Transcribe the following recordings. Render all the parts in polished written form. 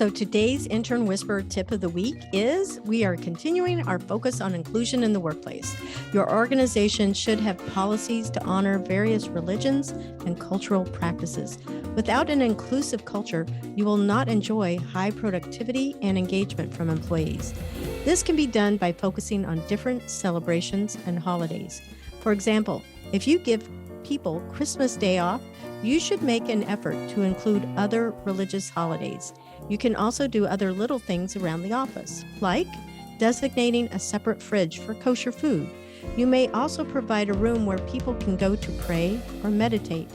So today's Intern Whisperer tip of the week is we are continuing our focus on inclusion in the workplace. Your organization should have policies to honor various religions and cultural practices. Without an inclusive culture, you will not enjoy high productivity and engagement from employees. This can be done by focusing on different celebrations and holidays. For example, if you give people Christmas Day off, you should make an effort to include other religious holidays. You can also do other little things around the office, like designating a separate fridge for kosher food. You may also provide a room where people can go to pray or meditate.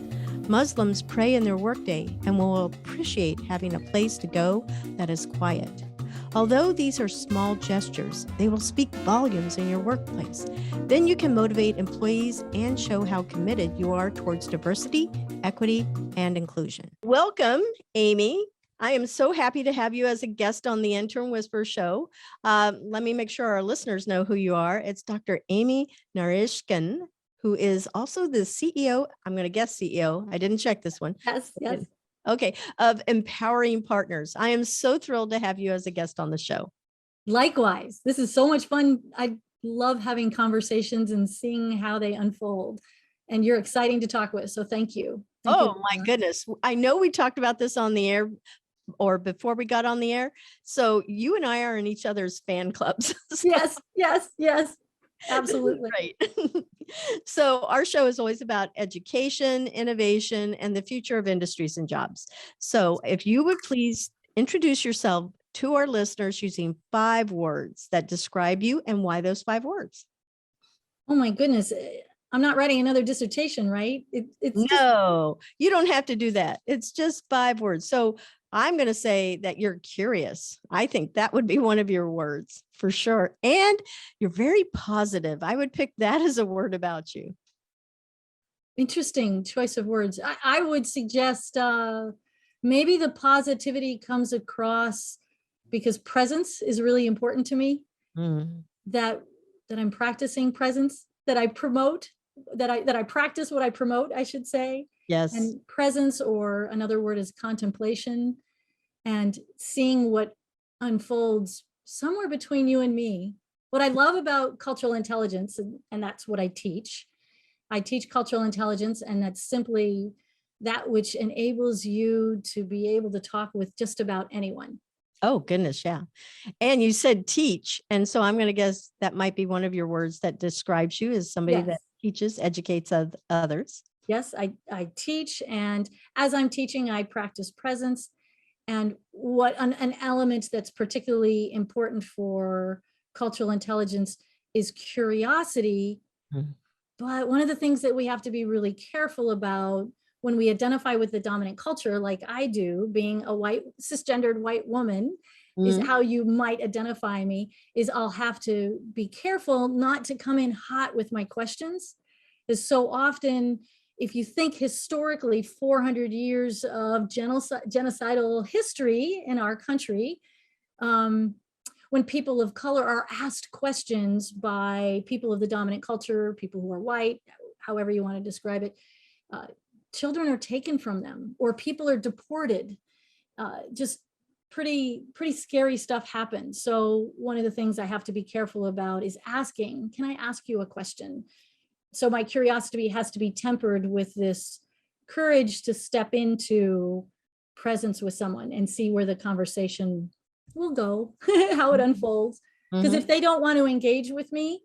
Muslims pray in their workday and will appreciate having a place to go that is quiet. Although these are small gestures, they will speak volumes in your workplace. Then you can motivate employees and show how committed you are towards diversity, equity, and inclusion. Welcome, Amy. I am so happy to have you as a guest on the Intern Whisperer show. Let me make sure our listeners know who you are. It's Dr. Amy Narishkin, who is also the CEO, I'm going to guess CEO, I didn't check this one. Yes. Okay, of Empowering Partners. I am so thrilled to have you as a guest on the show. Likewise, this is so much fun. I love having conversations and seeing how they unfold. And you're exciting to talk with, so thank you. Thank you. My goodness. I know we talked about this on the air or before we got on the air. So you and I are in each other's fan clubs. Yes. Absolutely. Right. So our show is always about education, innovation, and the future of industries and jobs. So if you would please introduce yourself to our listeners using 5 words that describe you and why those 5 words. Oh my goodness. I'm not writing another dissertation, right? No, you don't have to do that. It's just 5 words. So I'm going to say that you're curious. I think that would be one of your words for sure. And you're very positive. I would pick that as a word about you. Interesting choice of words. I would suggest maybe the positivity comes across because presence is really important to me. That I'm practicing presence, that I promote, that I practice what I promote, I should say. Yes. And presence, or another word is contemplation, and seeing what unfolds somewhere between you and me. What I love about cultural intelligence, and that's what I teach cultural intelligence, and that's simply that which enables you to be able to talk with just about anyone. Oh, goodness. Yeah. And you said teach. And so I'm going to guess that might be one of your words that describes you as somebody that teaches, educates others. Yes, I teach. And as I'm teaching, I practice presence. And what an element that's particularly important for cultural intelligence is curiosity. But one of the things that we have to be really careful about when we identify with the dominant culture, like I do, being a cisgendered white woman, is how you might identify me, is I'll have to be careful not to come in hot with my questions. Because so often, if you think historically 400 years of genocidal history in our country, when people of color are asked questions by people of the dominant culture, people who are white, however you want to describe it, children are taken from them or people are deported. Just pretty scary stuff happens. So one of the things I have to be careful about is asking, can I ask you a question? So my curiosity has to be tempered with this courage to step into presence with someone and see where the conversation will go, how it unfolds. Because if they don't want to engage with me,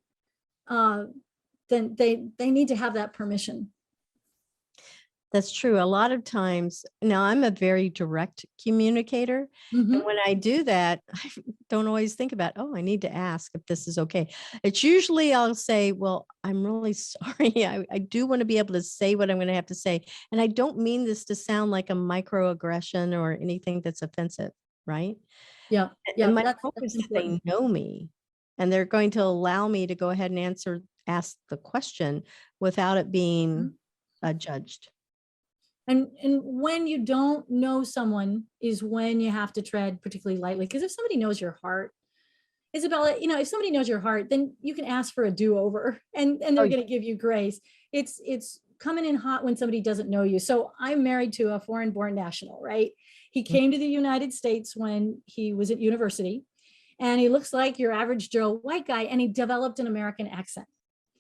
then they need to have that permission. That's true. A lot of times, now I'm a very direct communicator. And when I do that, I don't always think about, I need to ask if this is okay. It's usually I'll say, well, I'm really sorry. I do want to be able to say what I'm going to have to say. And I don't mean this to sound like a microaggression or anything that's offensive, right? Yeah. And my hope is that they know me and they're going to allow me to go ahead and ask the question without it being judged. And when you don't know someone is when you have to tread particularly lightly. Because if somebody knows your heart, Isabella, if somebody knows your heart, then you can ask for a do-over and they're going to give you grace. It's coming in hot when somebody doesn't know you. So I'm married to a foreign-born national, right? He came to the United States when he was at university, and he looks like your average Joe white guy, and he developed an American accent.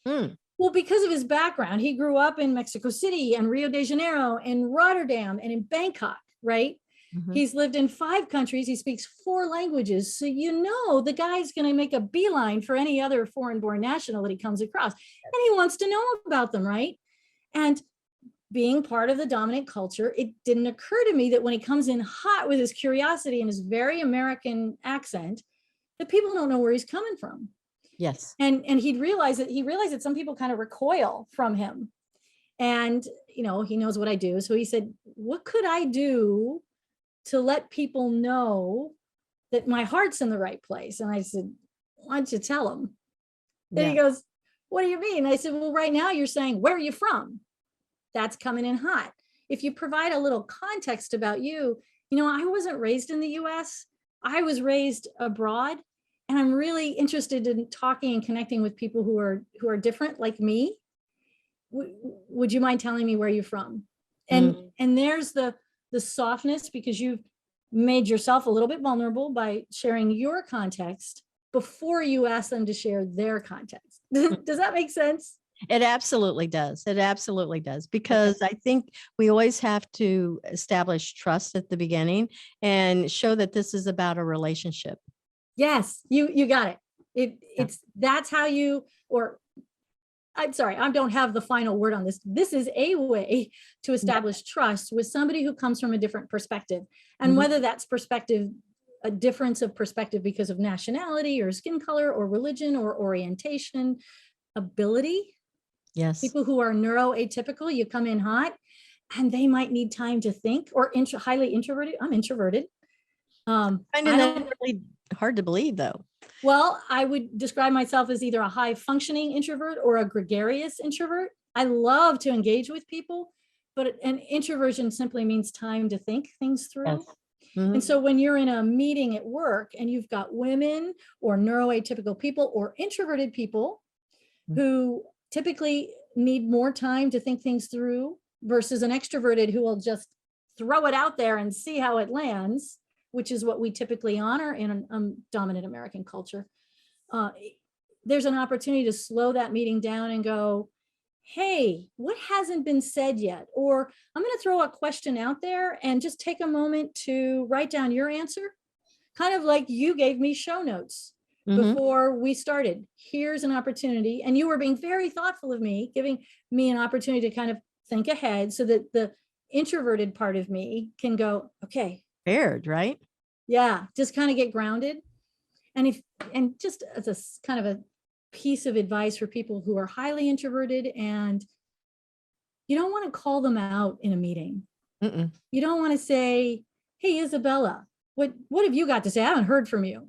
Mm. Well, because of his background, he grew up in Mexico City and Rio de Janeiro and Rotterdam and in Bangkok, right? Mm-hmm. He's lived in 5 countries. He speaks 4 languages. So, the guy's going to make a beeline for any other foreign-born national that he comes across. And he wants to know about them, right? And being part of the dominant culture, it didn't occur to me that when he comes in hot with his curiosity and his very American accent, that people don't know where he's coming from. Yes. And he realized that some people kind of recoil from him. And, he knows what I do. So he said, what could I do to let people know that my heart's in the right place? And I said, why don't you tell them? And he goes, what do you mean? I said, well, right now you're saying, where are you from? That's coming in hot. If you provide a little context about you, I wasn't raised in the US. I was raised abroad, and I'm really interested in talking and connecting with people who are different like me. Would you mind telling me where you're from? And there's the softness, because you've made yourself a little bit vulnerable by sharing your context before you ask them to share their context. Does that make sense? It absolutely does. It absolutely does. Because I think we always have to establish trust at the beginning and show that this is about a relationship. Yes, you got it. That's how you, or I'm sorry, I don't have the final word on this. This is a way to establish trust with somebody who comes from a different perspective. And whether that's a difference of perspective because of nationality or skin color or religion or orientation, ability. Yes. People who are neuroatypical, you come in hot and they might need time to think, or highly introverted. I'm introverted. I know that's really hard to believe, though. Well, I would describe myself as either a high functioning introvert or a gregarious introvert. I love to engage with people, but an introversion simply means time to think things through. Yes. Mm-hmm. And so when you're in a meeting at work and you've got women or neuroatypical people or introverted people who typically need more time to think things through versus an extroverted who will just throw it out there and see how it lands, which is what we typically honor in a dominant American culture. There's an opportunity to slow that meeting down and go, hey, what hasn't been said yet? Or I'm going to throw a question out there and just take a moment to write down your answer. Kind of like you gave me show notes before we started. Here's an opportunity. And you were being very thoughtful of me, giving me an opportunity to kind of think ahead so that the introverted part of me can go, okay. Prepared, right? Yeah, just kind of get grounded. And just as a kind of a piece of advice for people who are highly introverted and you don't want to call them out in a meeting. You don't want to say, hey, Isabella, what have you got to say? I haven't heard from you.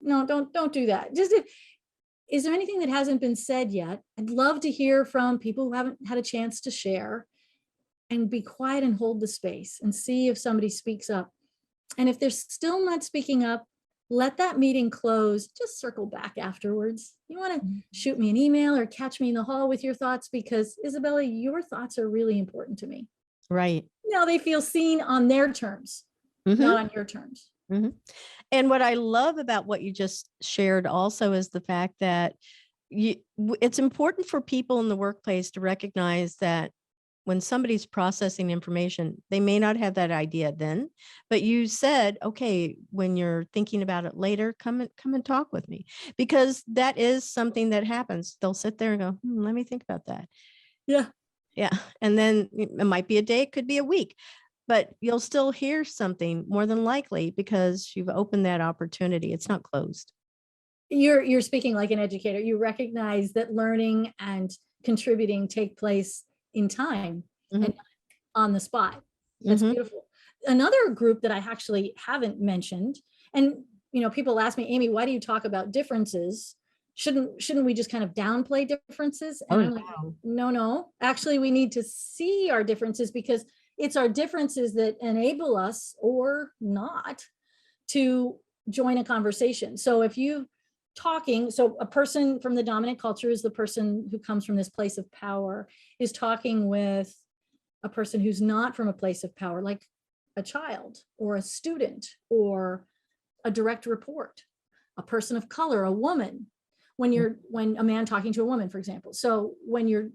No, don't do that. Just is there anything that hasn't been said yet? I'd love to hear from people who haven't had a chance to share, and be quiet and hold the space and see if somebody speaks up. And if they're still not speaking up, let that meeting close, just circle back afterwards. You want to shoot me an email or catch me in the hall with your thoughts, because Isabella, your thoughts are really important to me. Right. They feel seen on their terms, not on your terms. And what I love about what you just shared also is the fact that it's important for people in the workplace to recognize that when somebody's processing information, they may not have that idea then, but you said, okay, when you're thinking about it later, come and talk with me, because that is something that happens. They'll sit there and go, let me think about that. Yeah. And then it might be a day, it could be a week, but you'll still hear something more than likely because you've opened that opportunity. It's not closed. You're speaking like an educator. You recognize that learning and contributing take place in time and on the spot. That's beautiful. Another group that I actually haven't mentioned, and people ask me, Amy, why do you talk about differences? Shouldn't we just kind of downplay differences? And I'm like, no. Actually, we need to see our differences, because it's our differences that enable us or not to join a conversation. So if you talking, so a person from the dominant culture is the person who comes from this place of power, is talking with a person who's not from a place of power, like a child or a student or a direct report, a person of color, a woman, when a man talking to a woman, for example. So when you're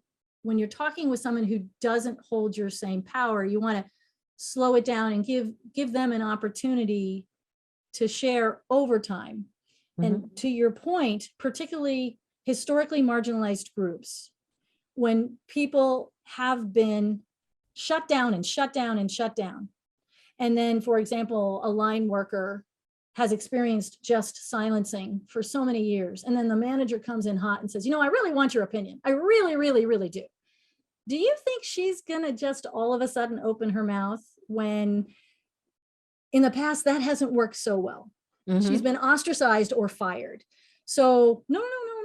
talking with someone who doesn't hold your same power, you want to slow it down and give them an opportunity to share over time. And to your point, particularly historically marginalized groups, when people have been shut down and shut down and shut down, and then, for example, a line worker has experienced just silencing for so many years, and then the manager comes in hot and says, I really want your opinion. I really, really, really do. Do you think she's gonna just all of a sudden open her mouth when in the past that hasn't worked so well? She's been ostracized or fired. So no,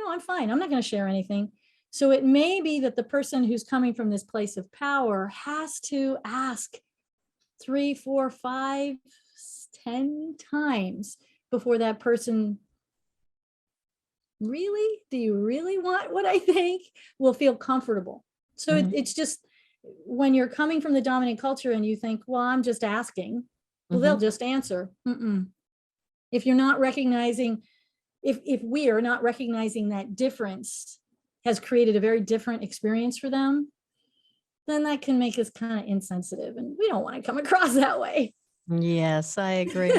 I'm fine. I'm not going to share anything. So it may be that the person who's coming from this place of power has to ask 3, 4, 5, 10 times before that person, really? Do you really want what I think? Will feel comfortable. So it's just, when you're coming from the dominant culture and you think, well, I'm just asking, well, they'll just answer. If you're not recognizing, if we are not recognizing that difference has created a very different experience for them, then that can make us kind of insensitive, and we don't want to come across that way. Yes, I agree.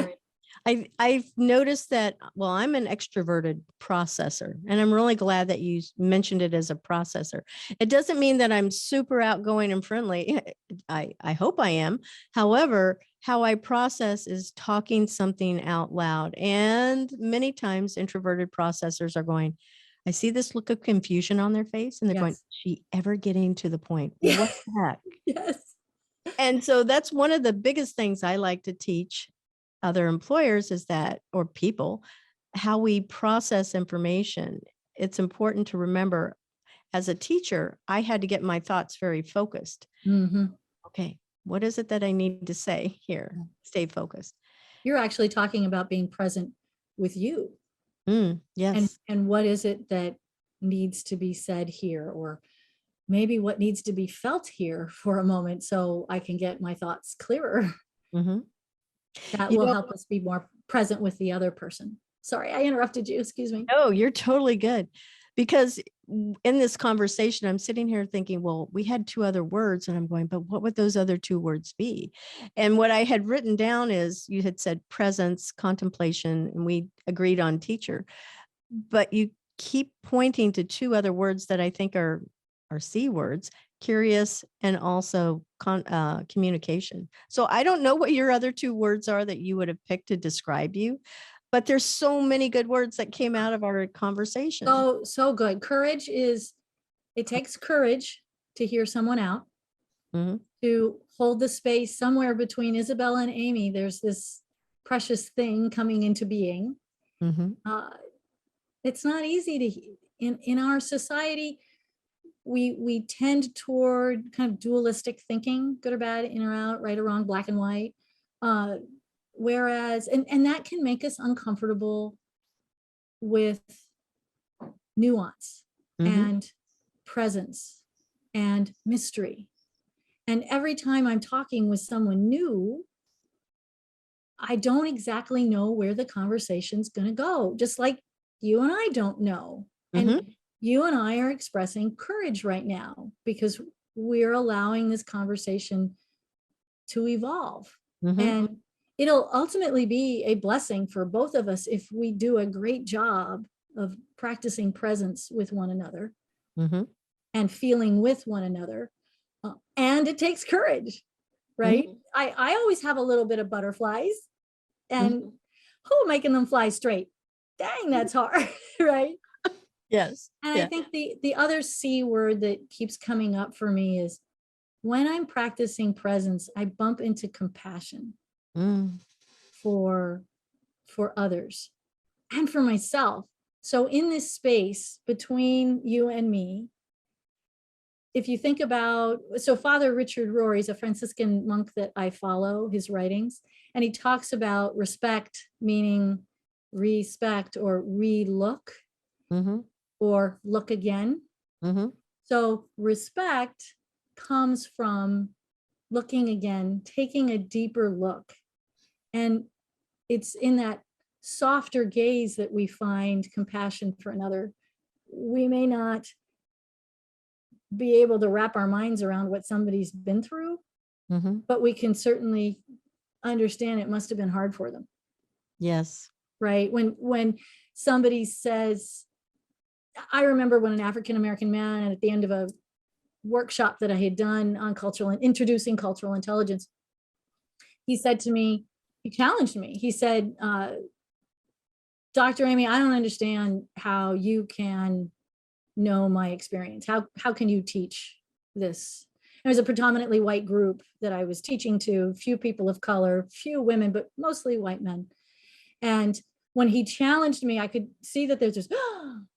I've noticed that, well, I'm an extroverted processor, and I'm really glad that you mentioned it as a processor. It doesn't mean that I'm super outgoing and friendly. I hope I am. However, how I process is talking something out loud. And many times introverted processors are going, I see this look of confusion on their face, and they're going, is she ever getting to the point? What the heck? Yes. And so that's one of the biggest things I like to teach other employers is that, or people, how we process information. It's important to remember, as a teacher, I had to get my thoughts very focused. Okay, what is it that I need to say here? Stay focused. You're actually talking about being present with you. Yes. And what is it that needs to be said here, or maybe what needs to be felt here for a moment so I can get my thoughts clearer. That will help us be more present with the other person. Sorry, I interrupted you. Excuse me. No, you're totally good. Because in this conversation, I'm sitting here thinking, well, we had 2 other words, and I'm going, but what would those other 2 words be? And what I had written down is, you had said presence, contemplation, and we agreed on teacher. But you keep pointing to 2 other words that I think are C words, curious and also communication. So I don't know what your other 2 words are that you would have picked to describe you, but there's so many good words that came out of our conversation. So good. Courage is, it takes courage to hear someone out, to hold the space somewhere between Isabella and Amy. There's this precious thing coming into being. It's not easy to, in our society, we tend toward kind of dualistic thinking, good or bad, in or out, right or wrong, black and white. Whereas, and that can make us uncomfortable with nuance and presence and mystery. And every time I'm talking with someone new, I don't exactly know where the conversation's going to go, just like you and I don't know. And you and I are expressing courage right now because we're allowing this conversation to evolve. And it'll ultimately be a blessing for both of us if we do a great job of practicing presence with one another and feeling with one another. And it takes courage, right? I always have a little bit of butterflies, and making them fly straight. Dang, that's hard, right? Yes. And I think the other C word that keeps coming up for me is, when I'm practicing presence, I bump into compassion for others and for myself. So in this space between you and me, if you think about, so Father Richard Rohr is a Franciscan monk that I follow his writings, and he talks about respect, meaning respect, or relook, Mm-hmm. or look again. Mm-hmm. So respect comes from looking again, taking a deeper look. And it's in that softer gaze that we find compassion for another. We may not be able to wrap our minds around what somebody's been through, Mm-hmm. but we can certainly understand it must have been hard for them, Yes. right? When somebody says, I remember when an African American man at the end of a workshop that I had done on introducing cultural intelligence, he said to me, he challenged me. He said, Dr. Amy, I don't understand how you can know my experience. How can you teach this? It was a predominantly white group that I was teaching to, few people of color, few women, but mostly white men. And when he challenged me, I could see that there's just,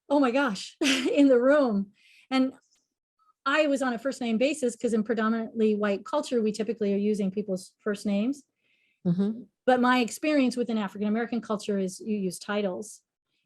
oh my gosh, in the room. And I was on a first name basis because in predominantly white culture, we typically are using people's first names. Mm-hmm. But my experience within African American culture is you use titles.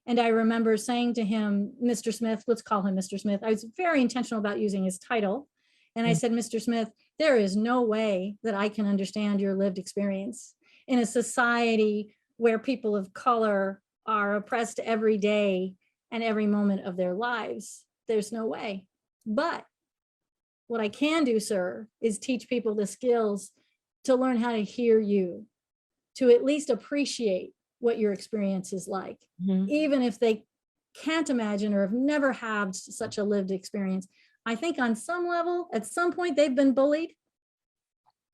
And I remember saying to him, Mr. Smith, let's call him Mr. Smith. I was very intentional about using his title. And I said, Mr. Smith, there is no way that I can understand your lived experience in a society where people of color are oppressed every day and every moment of their lives. There's no way. But what I can do, sir, is teach people the skills to learn how to hear you, to at least appreciate what your experience is like, Mm-hmm. even if they can't imagine or have never had such a lived experience. I think on some level, at some point, they've been bullied.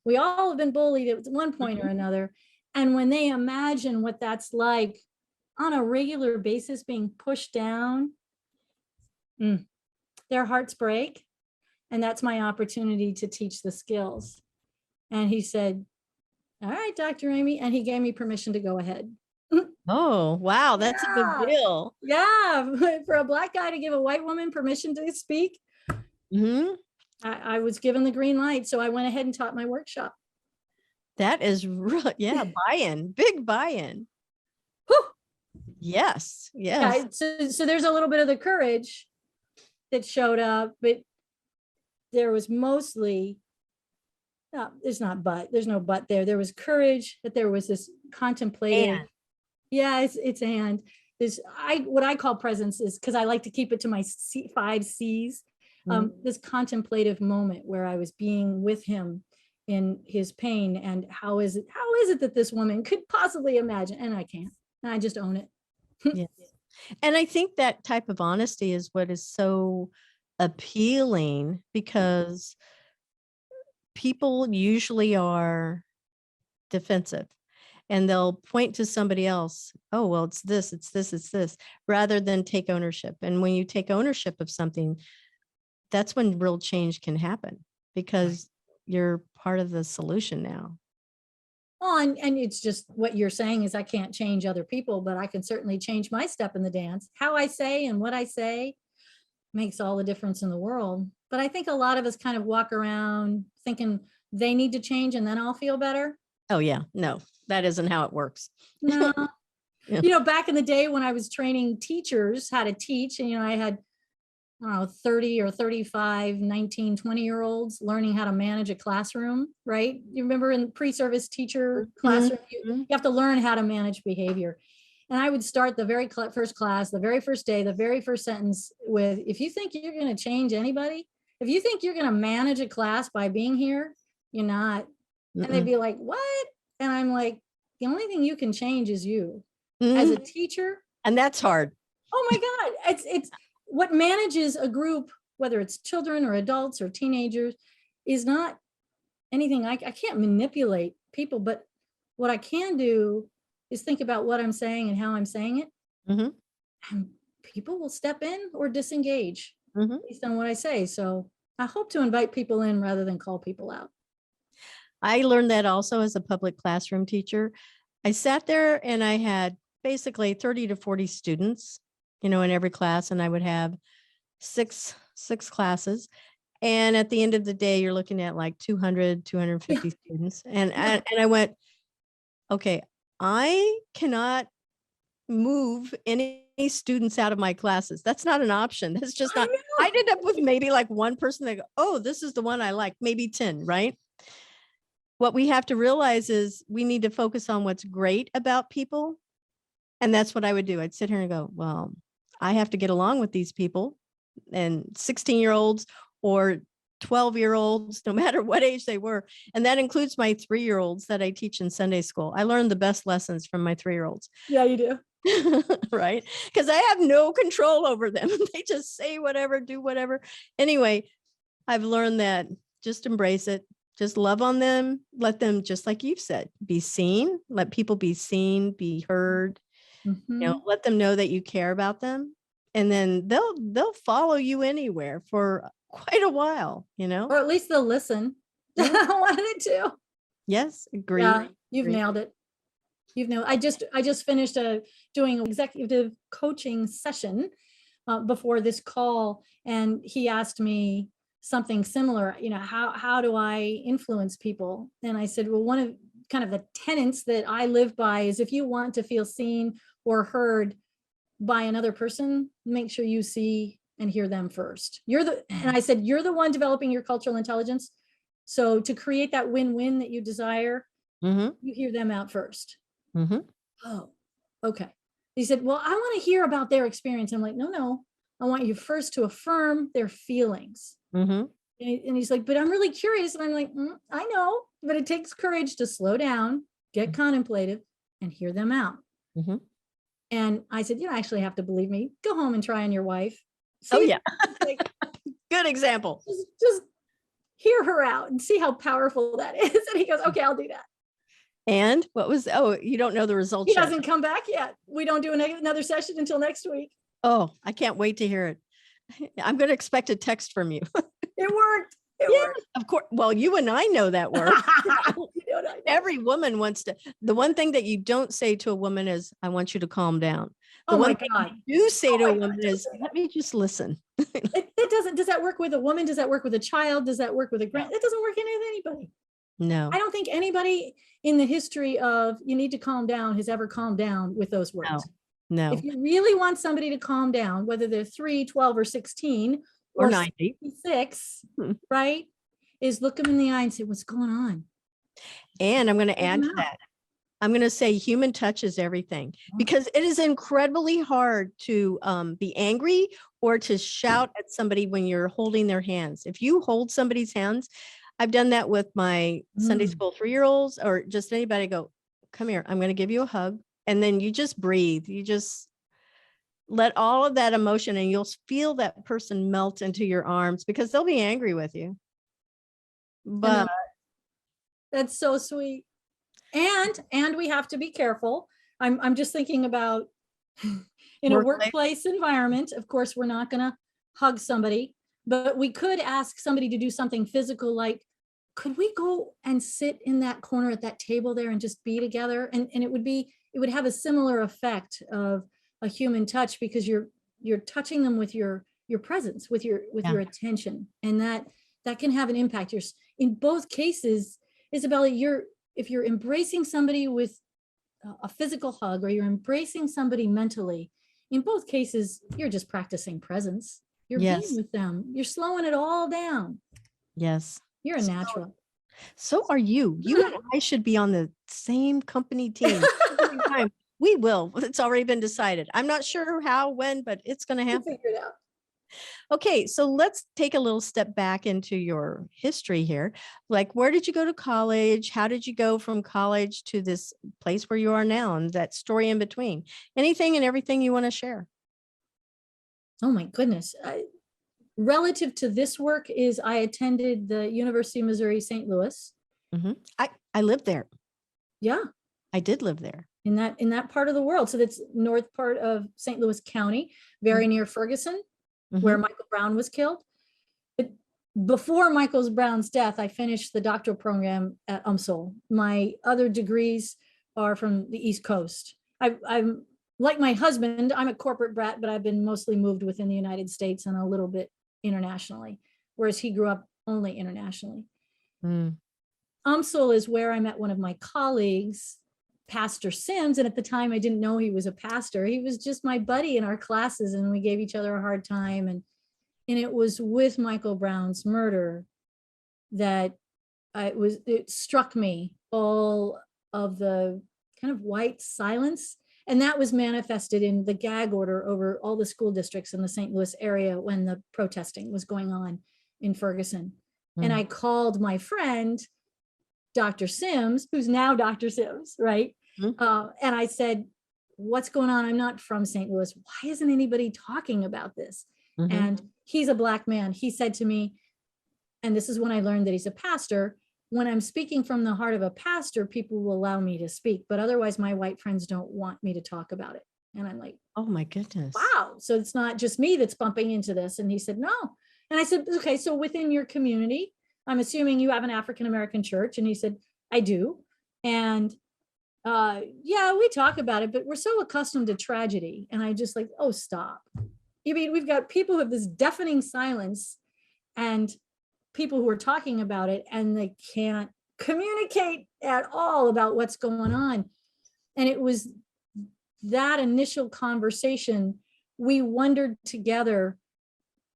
We all have been bullied at one point or another. And when they imagine what that's like on a regular basis, being pushed down, their hearts break. And that's my opportunity to teach the skills. And he said, all right, Dr. Amy. And he gave me permission to go ahead. Oh, wow. That's a big deal. Yeah. For a Black guy to give a white woman permission to speak, Mm-hmm. I was given the green light. So I went ahead and taught my workshop. That is really, yeah, buy-in, big buy-in. Whew. Yes. Yeah, Yes. so there's a little bit of the courage that showed up, but there was mostly, there's no but there. There was courage, that there was this contemplative. And Yeah, it's and this, what I call presence is, because I like to keep it to my 5 C's. This contemplative moment where I was being with him in his pain, and how is it that this woman could possibly imagine, and I can't, and I just own it. yes. And I think that type of honesty is what is so appealing, because people usually are defensive and they'll point to somebody else. Oh, well, it's this, rather than take ownership. And when you take ownership of something, that's when real change can happen, because you're part of the solution now. Well, and it's just what you're saying is I can't change other people, but I can certainly change my step in the dance. How I say and what I say makes all the difference in the world. But I think a lot of us kind of walk around thinking they need to change and then I'll feel better. Oh, yeah. No, that isn't how it works. No. Yeah. Back in the day when I was training teachers how to teach, and, I had, I don't know, 30 or 35, 19, 20-year-olds learning how to manage a classroom, right? You remember in pre-service teacher classroom, you have to learn how to manage behavior. And I would start the very first class, the very first day, the very first sentence with, if you think you're going to change anybody, if you think you're going to manage a class by being here, you're not. And they'd be like, what? And I'm like, the only thing you can change is you as a teacher. And that's hard. Oh my God. It's what manages a group, whether it's children or adults or teenagers, is not anything. I can't manipulate people, but what I can do is think about what I'm saying and how I'm saying it. And people will step in or disengage based on what I say. So I hope to invite people in rather than call people out. I learned that also as a public classroom teacher. I sat there and I had basically 30 to 40 students, in every class, and I would have six classes. And at the end of the day, you're looking at like 200, 250 students. And I went, okay, I cannot move any students out of my classes. That's not an option. That's just I not, know. I'd end up with maybe like one person that go, oh, this is the one I like, maybe 10, right? What we have to realize is we need to focus on what's great about people. And that's what I would do. I'd sit here and go, well, I have to get along with these people, and 16-year-olds or 12-year-olds, no matter what age they were. And that includes my 3-year-olds that I teach in Sunday school. I learned the best lessons from my 3-year-olds. Yeah, you do. Right? Because I have no control over them. They just say whatever, do whatever. Anyway, I've learned that just embrace it. Just love on them. Let them, just like you've said, be seen. Let people be seen, be heard. Mhm. Let them know that you care about them. And then they'll follow you anywhere for quite a while, Or at least they'll listen. Yeah. One of the two. Yes, agree. Yeah, you've agree. nailed it. I just finished doing an executive coaching session before this call, and he asked me something similar. How do I influence people? And I said, well, one of kind of the tenets that I live by is, if you want to feel seen or heard by another person, make sure you see and hear them first. And I said, you're the one developing your cultural intelligence. So to create that win-win that you desire, Mm-hmm. you hear them out first. Mm-hmm. Oh, okay. He said, well, I want to hear about their experience. I'm like, no, I want you first to affirm their feelings. Mm-hmm. And he's like, but I'm really curious. And I'm like, I know, but it takes courage to slow down, get contemplative, and hear them out. Mm-hmm. And I said, you don't actually have to believe me. Go home and try on your wife. Oh, See, yeah. like, Good example. just hear her out and see how powerful that is. And he goes, okay, I'll do that. And you don't know the results He yet. hasn't come back yet. We don't do another session until next week. Oh, I can't wait to hear it. I'm going to expect a text from you. It worked. It worked. Of course. Well, you and I know that works. Every woman wants to. The one thing that you don't say to a woman is, I want you to calm down. The one thing you do say to a woman is, let me just listen. It doesn't. Does that work with a woman? Does that work with a child? Does that work with a grand? It doesn't work with anybody. No. I don't think anybody in the history of you need to calm down has ever calmed down with those words. No. If you really want somebody to calm down, whether they're 3, 12, or 16 or 90, 66, right, is look them in the eye and say, what's going on? And I'm going to add to that. I'm going to say human touch is everything, because it is incredibly hard to be angry or to shout at somebody when you're holding their hands. If you hold somebody's hands, I've done that with my Sunday school 3-year-olds or just anybody. Go, come here, I'm going to give you a hug. And then you just breathe. You just let all of that emotion, and you'll feel that person melt into your arms, because they'll be angry with you. But that's so sweet. And we have to be careful. I'm just thinking about in a workplace environment, of course, we're not going to hug somebody, but we could ask somebody to do something physical, like, could we go and sit in that corner at that table there and just be together? And it would have a similar effect of a human touch, because you're touching them with your presence, with your attention, and that can have an impact. You're in both cases, Isabella, if you're embracing somebody with a physical hug, or you're embracing somebody mentally, in both cases, you're just practicing presence. You're being with them. You're slowing it all down. Yes. You're a natural. So are you. You and I should be on the same company team. We will. It's already been decided. I'm not sure how, when, but it's going to happen. We'll figure it out. Okay, so let's take a little step back into your history here. Like, where did you go to college? How did you go from college to this place where you are now, and that story in between? Anything and everything you want to share? Oh my goodness. Relative to this work is I attended the University of Missouri, St. Louis. Mm-hmm. I lived there. Yeah. I did live there. In that part of the world. So that's north part of St. Louis County, very near Ferguson, where Michael Brown was killed. But before Michael Brown's death, I finished the doctoral program at UMSL. My other degrees are from the East Coast. I'm like my husband, I'm a corporate brat, but I've been mostly moved within the United States and a little bit internationally, whereas he grew up only internationally. UMSL is where I met one of my colleagues Pastor Sims. And at the time I didn't know he was a pastor. He was just my buddy in our classes, and we gave each other a hard time. And it was with Michael Brown's murder that it struck me, all of the kind of white silence. And that was manifested in the gag order over all the school districts in the St. Louis area when the protesting was going on in Ferguson. And I called my friend, Dr. Sims, who's now Dr. Sims, right? And I said, what's going on? I'm not from St. Louis. Why isn't anybody talking about this? And he's a Black man. He said to me, and this is when I learned that he's a pastor, when I'm speaking from the heart of a pastor, people will allow me to speak, but otherwise my white friends don't want me to talk about it. And I'm like, oh my goodness. Wow. So it's not just me that's bumping into this. And he said, no. And I said, okay, so within your community, I'm assuming you have an African-American church. And he said, I do. And yeah, we talk about it, but we're so accustomed to tragedy. And I just like, oh, stop. You mean we've got people who have this deafening silence and people who are talking about it, and they can't communicate at all about what's going on. And it was that initial conversation, we wondered together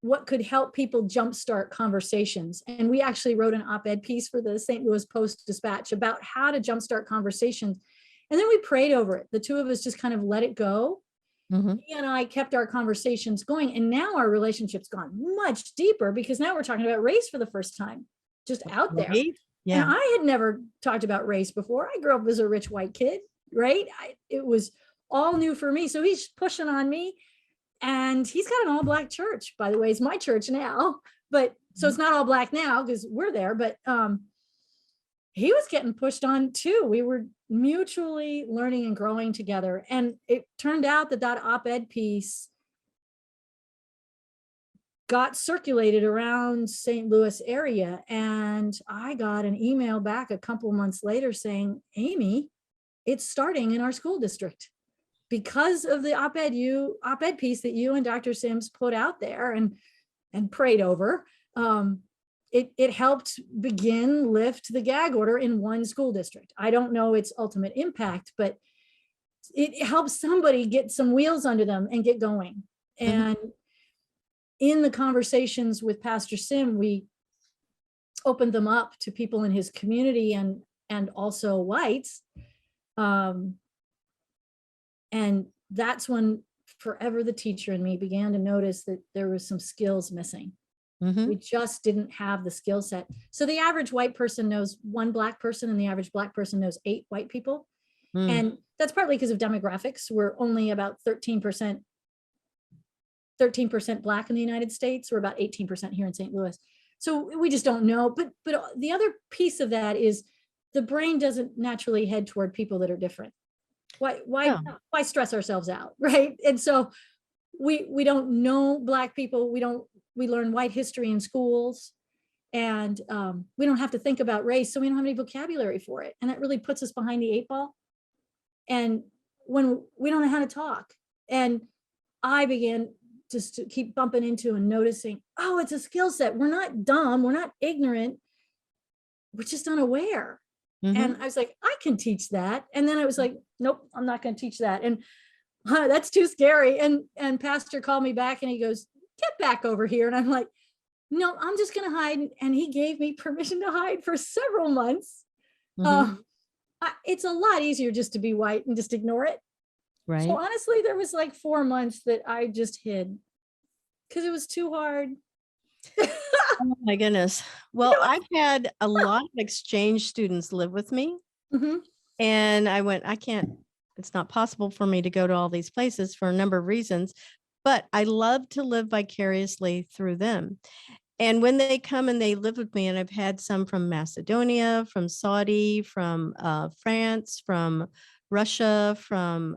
what could help people jumpstart conversations. And we actually wrote an op-ed piece for the St. Louis Post-Dispatch about how to jumpstart conversations. And then we prayed over it. The two of us just kind of let it go. He and I kept our conversations going. And now our relationship's gone much deeper, because now we're talking about race for the first time, just out there. Yeah. And I had never talked about race before. I grew up as a rich white kid, right? It was all new for me. So he's pushing on me. And he's got an all Black church, by the way. It's my church now, but so it's not all Black now because we're there, but he was getting pushed on too. We were mutually learning and growing together. And it turned out that that op-ed piece got circulated around St. Louis area. And I got an email back a couple months later saying, Amy, it's starting in our school district because of the op-ed piece that you and Dr. Sims put out there and prayed over. It helped lift the gag order in one school district. I don't know its ultimate impact, but it helps somebody get some wheels under them and get going. And in the conversations with Pastor Sim, we opened them up to people in his community and also whites. And that's when forever the teacher in me began to notice that there was some skills missing. We just didn't have the skill set. So the average white person knows one Black person and the average Black person knows 8 white people. And that's partly because of demographics. We're only about 13% Black in the United States. We're about 18% here in St. Louis. So we just don't know. But the other piece of that is the brain doesn't naturally head toward people that are different. Why stress ourselves out, right? And so we don't know Black people. We learn white history in schools, and we don't have to think about race, so we don't have any vocabulary for it. And that really puts us behind the 8 ball. And when we don't know how to talk, and I began just to keep bumping into and noticing, oh, it's a skill set. We're not dumb. We're not ignorant. We're just unaware. And I was like, I can teach that. And then I was like, nope, I'm not going to teach that. And that's too scary. And Pastor called me back and he goes, get back over here. And I'm like, no, I'm just going to hide. And he gave me permission to hide for several months. It's a lot easier just to be white and just ignore it. Right. So honestly, there was like 4 months that I just hid because it was too hard. Oh my goodness. Well, I've had a lot of exchange students live with me. And I went, it's not possible for me to go to all these places for a number of reasons, but I love to live vicariously through them. And when they come and they live with me, and I've had some from Macedonia, from Saudi, from France, from Russia, from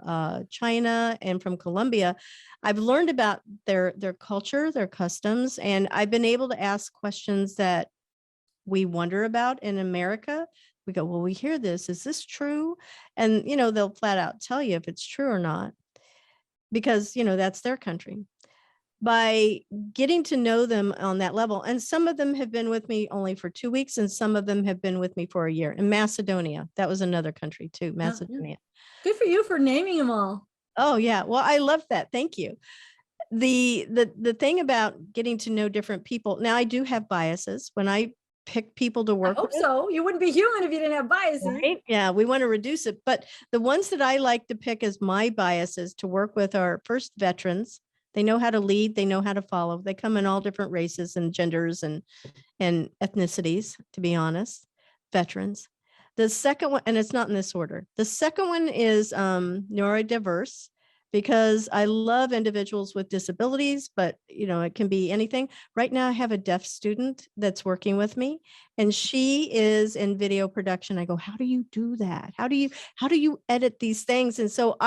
China, and from Colombia, I've learned about their culture, their customs, and I've been able to ask questions that we wonder about in America. We go, well, we hear this. Is this true? And, they'll flat out tell you if it's true or not, because, that's their country. by getting to know them on that level. And some of them have been with me only for 2 weeks, and some of them have been with me for a year. In Macedonia, that was another country too, Yeah, yeah. Macedonia. Good for you for naming them all. Oh yeah, well, I love that. Thank you. The thing about getting to know different people. Now, I do have biases when I pick people to I work hope with. so. You wouldn't be human if you didn't have biases. Right? Yeah, we want to reduce it. But the ones that I like to pick as my biases to work with are first veterans. They know how to lead, they know how to follow. They come in all different races and genders and ethnicities, to be honest. Veterans. The second one, and it's not in this order. The second one is neurodiverse, because I love individuals with disabilities, but it can be anything. Right now I have a deaf student that's working with me, and she is in video production. I go, how do you do that? How do you edit these things? And so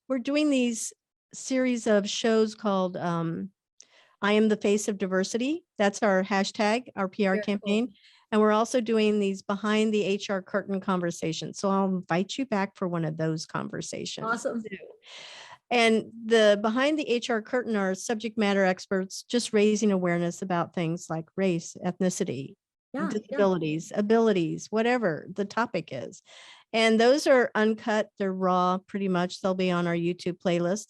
we're doing these series of shows called I Am the Face of Diversity. That's our hashtag, our PR Very campaign. cool. And we're also doing these behind the HR curtain conversations. So I'll invite you back for one of those conversations. Awesome. Too. And the behind the HR curtain are subject matter experts just raising awareness about things like race, ethnicity, disabilities, abilities, whatever the topic is. And those are uncut, they're raw pretty much. They'll be on our YouTube playlist.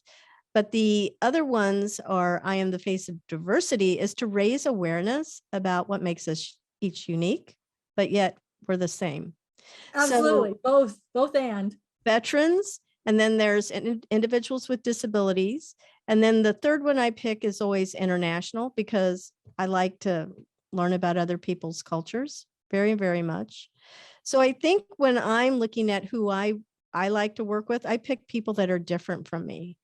But the other ones are I Am the Face of Diversity, is to raise awareness about what makes us each unique, but yet we're the same. Absolutely. So, both and. Veterans, and then there's individuals with disabilities. And then the third one I pick is always international, because I like to learn about other people's cultures very, very much. So I think when I'm looking at who I like to work with, I pick people that are different from me,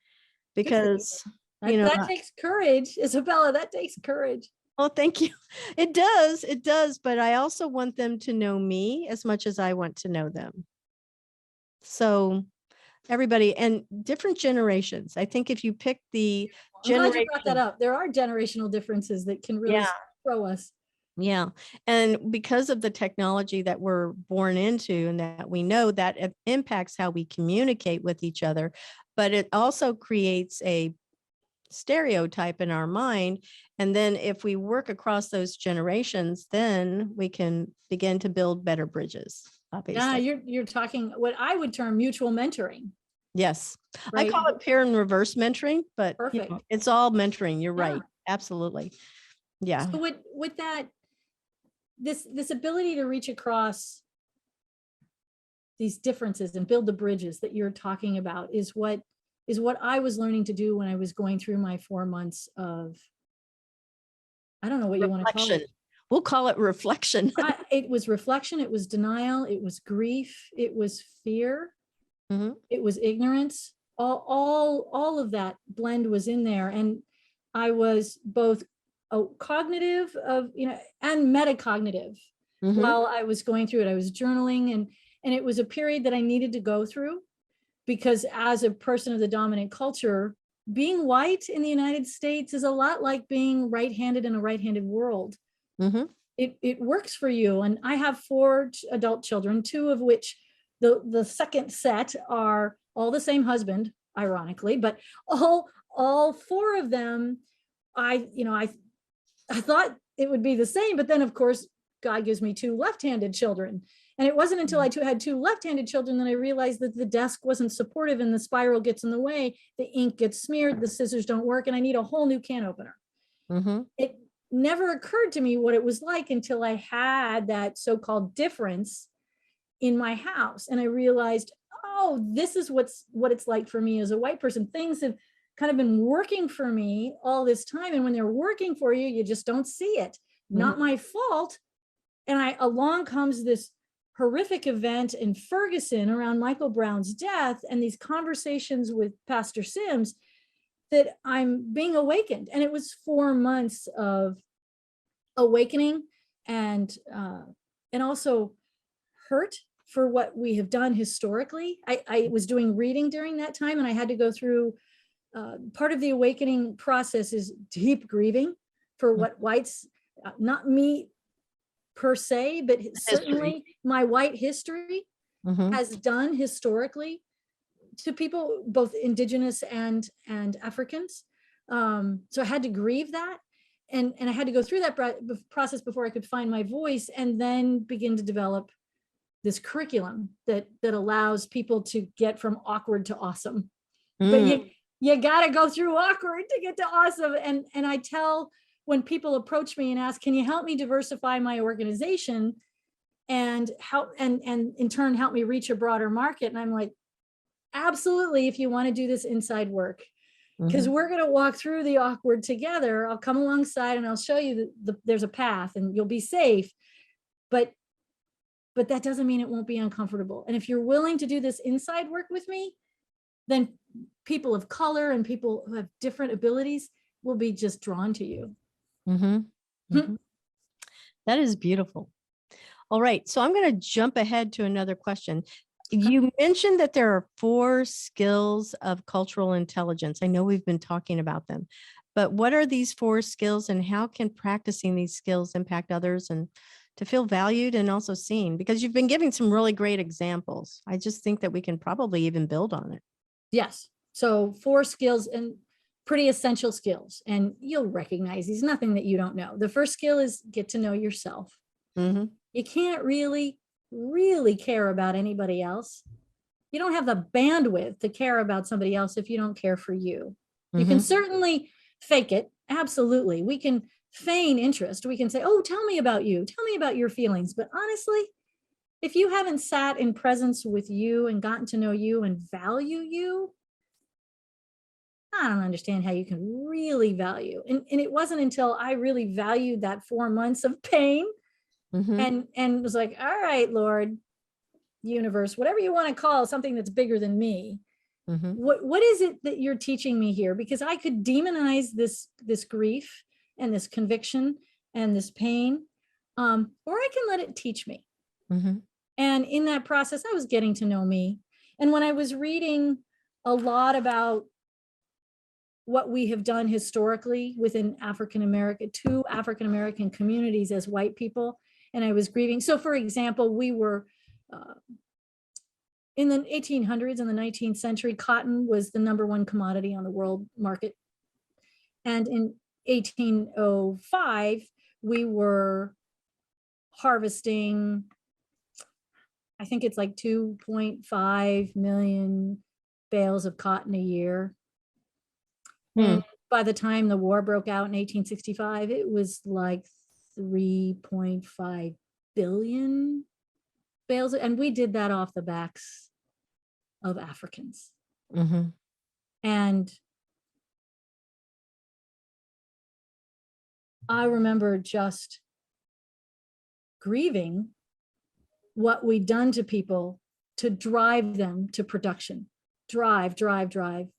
because that takes courage, Isabella. That takes courage. Oh, thank you. It does. But I also want them to know me as much as I want to know them. So everybody, and different generations. I think if you pick the I'm glad you brought that up. There are generational differences that can really throw us. Yeah. And because of the technology that we're born into, and that we know that it impacts how we communicate with each other, but it also creates a stereotype in our mind. And then if we work across those generations, then we can begin to build better bridges, obviously. Yeah, you're talking what I would term mutual mentoring. Yes. Right? I call it peer and reverse mentoring, but Perfect. It's all mentoring. You're right. Absolutely. Yeah. So with that, this ability to reach across these differences and build the bridges that you're talking about is what I was learning to do when I was going through my 4 months of, I don't know what you want to call it. We'll call it reflection. It was reflection. It was denial. It was grief. It was fear. Mm-hmm. It was ignorance. All of that blend was in there. And I was both cognitive and metacognitive while I was going through it. I was journaling, and it was a period that I needed to go through, because as a person of the dominant culture, being white in the United States is a lot like being right-handed in a right-handed world. It works for you. And I have 4 adult children, 2 of which the second set are all the same husband, ironically, but all 4 of them, I thought it would be the same, but then of course, God gives me 2 left-handed children. And it wasn't until I had 2 left-handed children that I realized that the desk wasn't supportive and the spiral gets in the way, the ink gets smeared, the scissors don't work, and I need a whole new can opener. It never occurred to me what it was like until I had that so-called difference in my house. And I realized, oh, this is what it's like for me as a white person. Things have kind of been working for me all this time. And when they're working for you, you just don't see it. Not my fault. And along comes this horrific event in Ferguson around Michael Brown's death, and these conversations with Pastor Sims, that I'm being awakened. And it was 4 months of awakening and also hurt for what we have done historically. I was doing reading during that time, and I had to go through part of the awakening process is deep grieving for what whites, not me per se, but certainly my white history has done historically to people, both indigenous and Africans. So I had to grieve that. And I had to go through that process before I could find my voice, and then begin to develop this curriculum that allows people to get from awkward to awesome. But you got to go through awkward to get to awesome. And I tell, when people approach me and ask, can you help me diversify my organization and help, and in turn help me reach a broader market? And I'm like, absolutely, if you want to do this inside work, because we're going to walk through the awkward together. I'll come alongside and I'll show you that there's a path and you'll be safe. But that doesn't mean it won't be uncomfortable. And if you're willing to do this inside work with me, then people of color and people who have different abilities will be just drawn to you. That is beautiful. All right. So I'm going to jump ahead to another question. You mentioned that there are 4 skills of cultural intelligence. I know we've been talking about them, but what are these 4 skills, and how can practicing these skills impact others and to feel valued and also seen? Because you've been giving some really great examples. I just think that we can probably even build on it. Yes. So 4 skills, and pretty essential skills, and you'll recognize these, nothing that you don't know. The first skill is get to know yourself. You can't really care about anybody else. You don't have the bandwidth to care about somebody else if you don't care for you. You can certainly fake it. Absolutely. We can feign interest. We can say, oh, tell me about you. Tell me about your feelings. But honestly, if you haven't sat in presence with you and gotten to know you and value you, I don't understand how you can really value. And it wasn't until I really valued that 4 months of pain and was like, all right, Lord, universe, whatever you want to call something that's bigger than me. What is it that you're teaching me here? Because I could demonize this grief and this conviction and this pain, or I can let it teach me. And in that process, I was getting to know me. And when I was reading a lot about what we have done historically within two African-American communities as white people, and I was grieving. So for example, we were, in the 1800s, in the 19th century, cotton was the #1 commodity on the world market. And in 1805, we were harvesting, I think it's like 2.5 million bales of cotton a year. And by the time the war broke out in 1865, it was like 3.5 billion bales. And we did that off the backs of Africans. And I remember just grieving what we'd done to people to drive them to production, drive,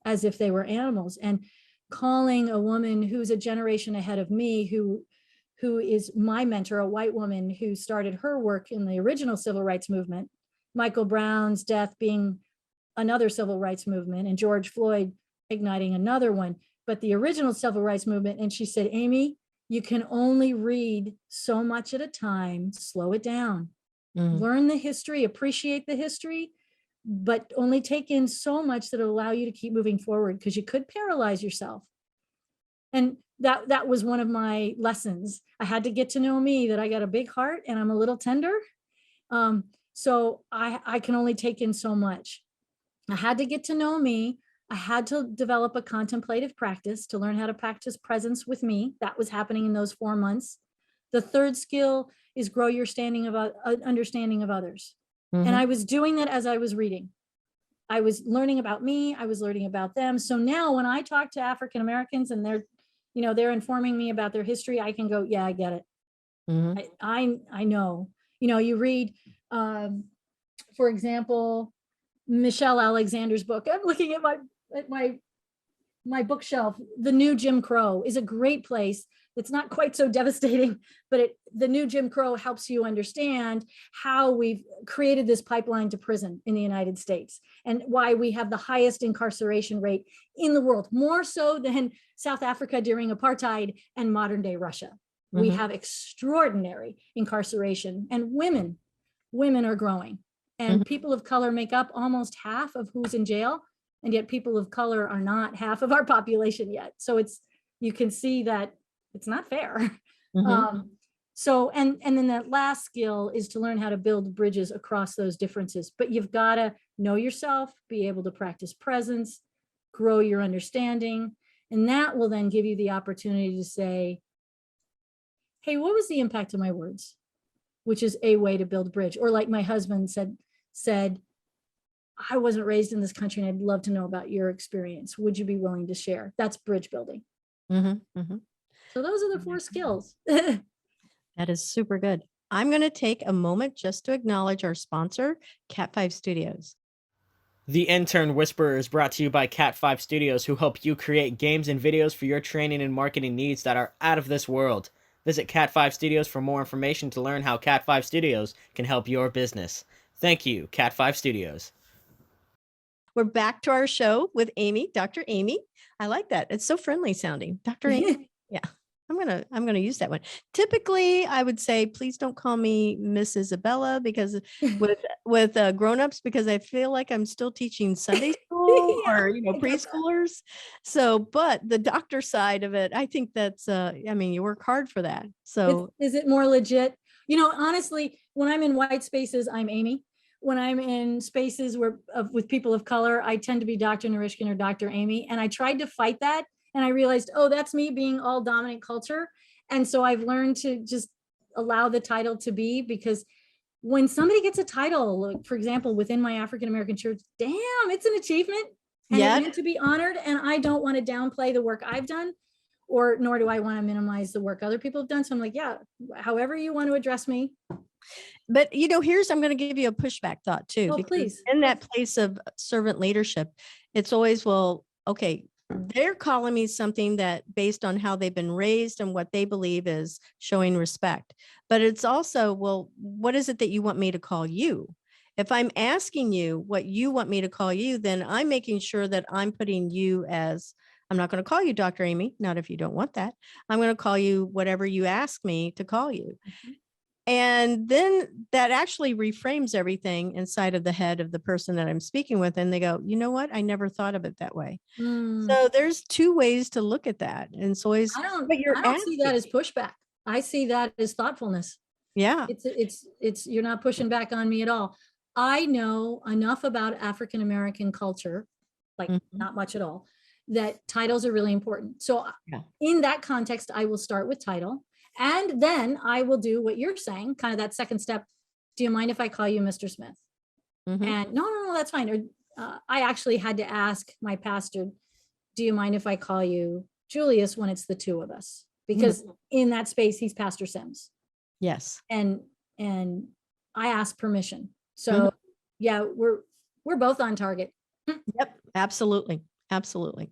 as if they were animals. And calling a woman who's a generation ahead of me, who is my mentor, a white woman who started her work in the original civil rights movement, Michael Brown's death being another civil rights movement, and George Floyd igniting another one, but the original civil rights movement. And she said, Amy, you can only read so much at a time. Slow it down. Learn the history, appreciate the history, but only take in so much that will allow you to keep moving forward, because you could paralyze yourself. And that was one of my lessons. I had to get to know me, that I got a big heart and I'm a little tender. So I can only take in so much. I had to get to know me. I had to develop a contemplative practice to learn how to practice presence with me. That was happening in those 4 months. The third skill is grow your understanding of others. And I was doing that as I was reading. I was learning about me. I was learning about them. So now when I talk to African Americans and they're informing me about their history, I can go, yeah, I get it. I know. You read, for example, Michelle Alexander's book. I'm looking at my bookshelf. The New Jim Crow is a great place. It's not quite so devastating, but the New Jim Crow helps you understand how we've created this pipeline to prison in the United States and why we have the highest incarceration rate in the world, more so than South Africa during apartheid and modern day Russia. We have extraordinary incarceration, and women are growing, and people of color make up almost half of who's in jail. And yet people of color are not half of our population yet. So you can see that it's not fair. Mhm. So, and then that last skill is to learn how to build bridges across those differences, but you've got to know yourself, be able to practice presence, grow your understanding. And that will then give you the opportunity to say, hey, what was the impact of my words? Which is a way to build a bridge. Or like my husband said, I wasn't raised in this country and I'd love to know about your experience. Would you be willing to share? That's bridge building. Mhm. Mhm. So those are the 4 skills. That is super good. I'm going to take a moment just to acknowledge our sponsor, Cat 5 Studios. The Intern Whisperer is brought to you by Cat 5 Studios, who help you create games and videos for your training and marketing needs that are out of this world. Visit Cat 5 Studios for more information to learn how Cat 5 Studios can help your business. Thank you, Cat 5 Studios. We're back to our show with Amy, Dr. Amy. I like that. It's so friendly sounding. Dr. Amy. Yeah. I'm gonna use that one. Typically, I would say, please don't call me Miss Isabella because with grown-ups, because I feel like I'm still teaching Sunday school Yeah, or preschoolers. So, but the doctor side of it, I think that's I mean, you work hard for that. So is it more legit? Honestly, when I'm in white spaces, I'm Amy. When I'm in spaces with people of color, I tend to be Dr. Narishkin or Dr. Amy. And I tried to fight that. And I realized, oh, that's me being all dominant culture. And so I've learned to just allow the title to be, because when somebody gets a title, like, for example, within my African-American church, damn, it's an achievement and it's meant to be honored. And I don't want to downplay the work I've done, nor do I want to minimize the work other people have done. So I'm like, yeah, however you want to address me. But I'm going to give you a pushback thought too, because please. in that place of servant leadership, it's always, well, okay, they're calling me something that based on how they've been raised and what they believe is showing respect. But it's also, well, what is it that you want me to call you? If I'm asking you what you want me to call you, then I'm making sure that I'm putting you as, I'm not going to call you Dr. Amy, not if you don't want that. I'm going to call you whatever you ask me to call you. Mm-hmm. And then that actually reframes everything inside of the head of the person that I'm speaking with. And they go, you know what? I never thought of it that way. So there's 2 ways to look at that. And so I don't see that as pushback. I see that as thoughtfulness. Yeah. It's you're not pushing back on me at all. I know enough about African-American culture, like not much at all, that titles are really important. So in that context, I will start with title. And then I will do what you're saying, kind of that second step. Do you mind if I call you Mr. Smith? And no, that's fine. Or I actually had to ask my pastor, do you mind if I call you Julius when it's the 2 of us? Because in that space, he's Pastor Sims. Yes. And I asked permission. So yeah, we're both on target. Yep, absolutely. Absolutely.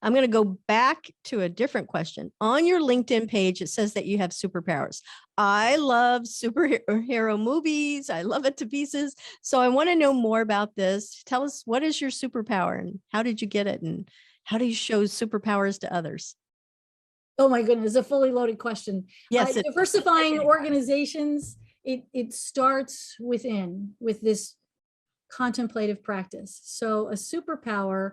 I'm going to go back to a different question. On your LinkedIn page, it says that you have superpowers. I love superhero movies. I love it to pieces. So I want to know more about this. Tell us, what is your superpower and how did you get it? And how do you show superpowers to others? Oh my goodness, a fully loaded question. Yes. Diversifying organizations, it starts within with this contemplative practice. So a superpower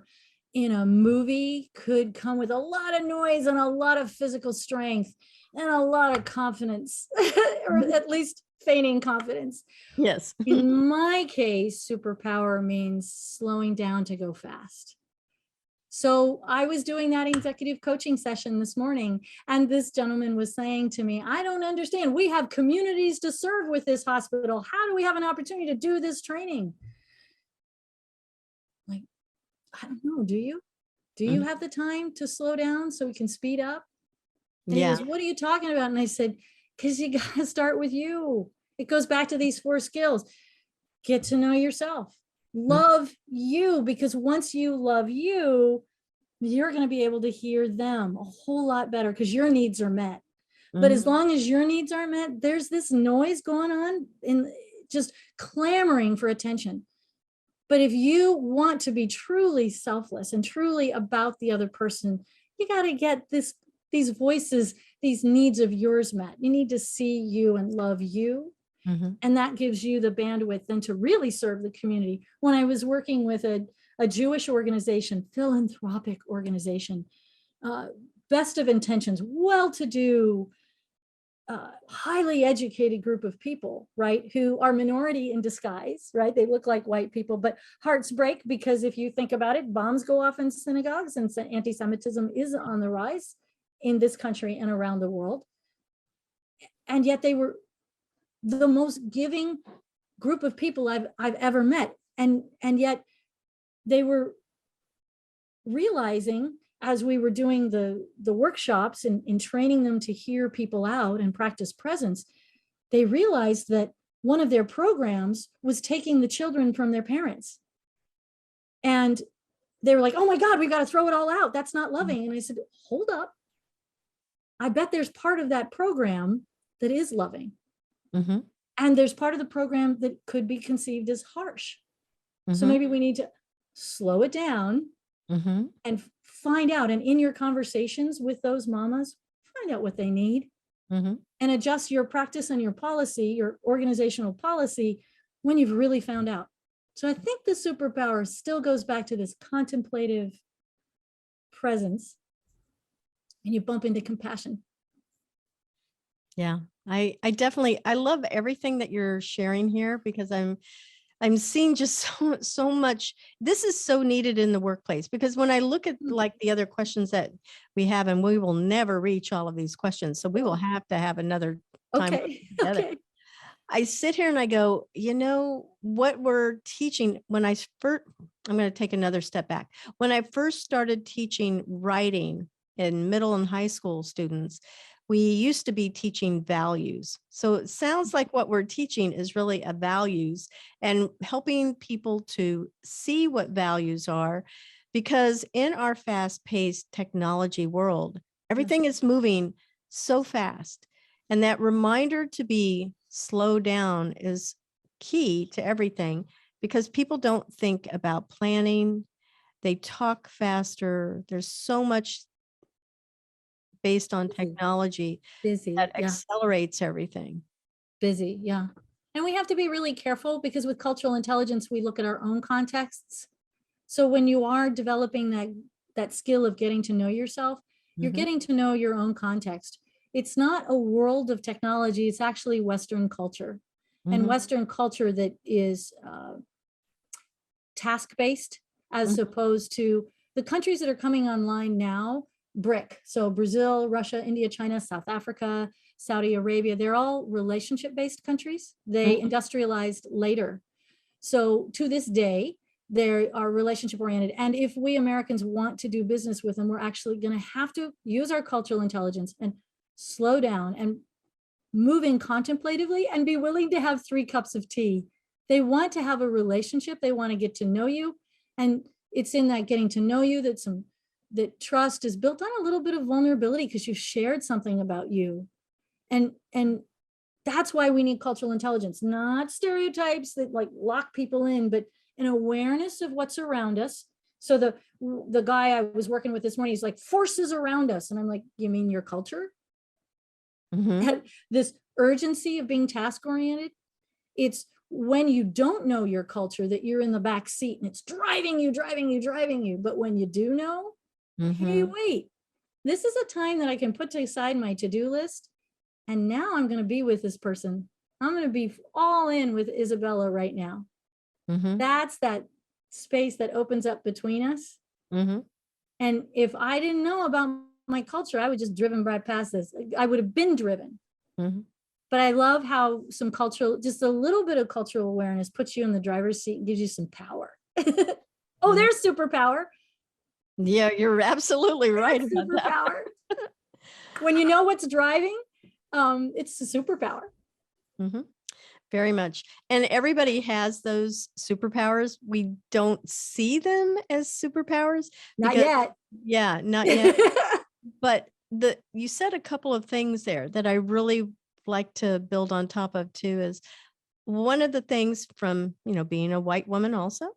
in a movie could come with a lot of noise and a lot of physical strength and a lot of confidence, or at least feigning confidence. Yes. In my case, superpower means slowing down to go fast. So I was doing that executive coaching session this morning, and this gentleman was saying to me, I don't understand. We have communities to serve with this hospital. How do we have an opportunity to do this training? Like, I don't know. Do you? Do you have the time to slow down so we can speed up? And he goes, what are you talking about? And I said, because you got to start with you. It goes back to these 4 skills. Get to know yourself. Love you, because once you love you, you're going to be able to hear them a whole lot better because your needs are met. But as long as your needs aren't met, there's this noise going on in just clamoring for attention. But if you want to be truly selfless and truly about the other person, you got to get these voices, these needs of yours met. You need to see you and love you. And that gives you the bandwidth then to really serve the community. When I was working with a a Jewish organization, philanthropic organization, best of intentions, well-to-do, highly educated group of people, right, who are minority in disguise, right? They look like white people, but hearts break because if you think about it, bombs go off in synagogues and anti-Semitism is on the rise in this country and around the world. And yet they were the most giving group of people I've ever met. And yet they were realizing, as we were doing the workshops and in training them to hear people out and practice presence, they realized that one of their programs was taking the children from their parents. And they were like, oh my God, we got to throw it all out. That's not loving. And I said, hold up. I bet there's part of that program that is loving. Mm-hmm. And there's part of the program that could be conceived as harsh. Mm-hmm. So maybe we need to slow it down Mm-hmm. and find out. And in your conversations with those mamas, find out what they need Mm-hmm. and adjust your practice and your policy, your organizational policy, when you've really found out. So I think the superpower still goes back to this contemplative presence, and you bump into compassion. Yeah, I definitely, I love everything that you're sharing here, because I'm seeing just so much. This is so needed in the workplace, because when I look at like the other questions that we have, and we will never reach all of these questions, so we will have to have another time together. Okay. I sit here and I go, you know, what we're teaching when I'm going to take another step back. When I first started teaching writing in middle and high school students, we used to be teaching values. So it sounds like what we're teaching is really a values, and helping people to see what values are, because in our fast-paced technology world, everything is moving so fast. And that reminder to be slow down is key to everything, because people don't think about planning. They talk faster. There's so much based on technology Busy, that yeah. accelerates everything. Busy, yeah. And we have to be really careful, because with cultural intelligence, we look at our own contexts. So when you are developing that skill of getting to know yourself, you're Mhm. getting to know your own context. It's not a world of technology, it's actually Western culture. And Mhm. Western culture that is task-based, as Mhm. opposed to the countries that are coming online now, BRIC. So Brazil, Russia, India, China, South Africa, Saudi Arabia, they're all relationship-based countries. They Mhm. industrialized later. So to this day, they are relationship-oriented. And if we Americans want to do business with them, we're actually going to have to use our cultural intelligence and slow down and move in contemplatively and be willing to have 3 cups of tea. They want to have a relationship. They want to get to know you. And it's in that getting to know you that trust is built on a little bit of vulnerability, because you've shared something about you. And that's why we need cultural intelligence, not stereotypes that like lock people in, but an awareness of what's around us. So the guy I was working with this morning, he's like, forces around us. And I'm like, you mean your culture? Mhm. Had this urgency of being task oriented. It's when you don't know your culture that you're in the back seat and it's driving you. But when you do know, hey, Mhm. wait, this is a time that I can put aside my to-do list. And now I'm going to be with this person. I'm going to be all in with Isabella right now. Mhm. That's that space that opens up between us. Mhm. And if I didn't know about my culture, I would just driven right past this. I would have been driven. Mhm. But I love how some cultural, just a little bit of cultural awareness puts you in the driver's seat and gives you some power. Oh, there's superpower. Yeah, you're absolutely right There's about that. superpower. When you know what's driving, it's a superpower. Mhm. Very much. And everybody has those superpowers. We don't see them as superpowers Not because, yet. yeah, not yet. But you said a couple of things there that I really like to build on top of too. Is one of the things from, being a white woman also,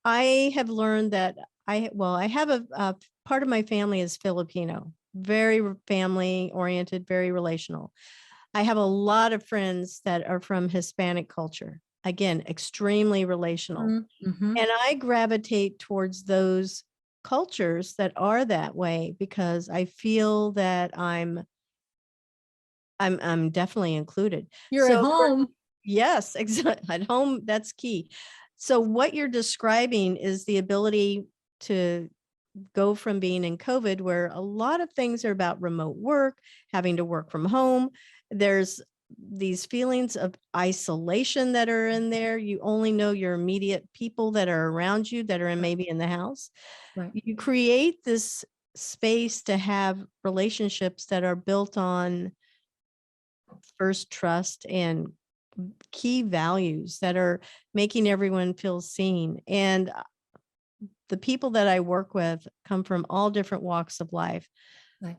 I have learned that I have a part of my family is Filipino, very family oriented, very relational. I have a lot of friends that are from Hispanic culture. again, extremely relational. Mhm. And I gravitate towards those cultures that are that way because I feel that I'm definitely included. You're at home. Yes, exactly. At home, that's key. So what you're describing is the ability to go from being in COVID, where a lot of things are about remote work, having to work from home. There's these feelings of isolation that are in there. You only know your immediate people that are around you that are in maybe in the house. Right. You create this space to have relationships that are built on first trust and key values that are making everyone feel seen. And the people that I work with come from all different walks of life. Right.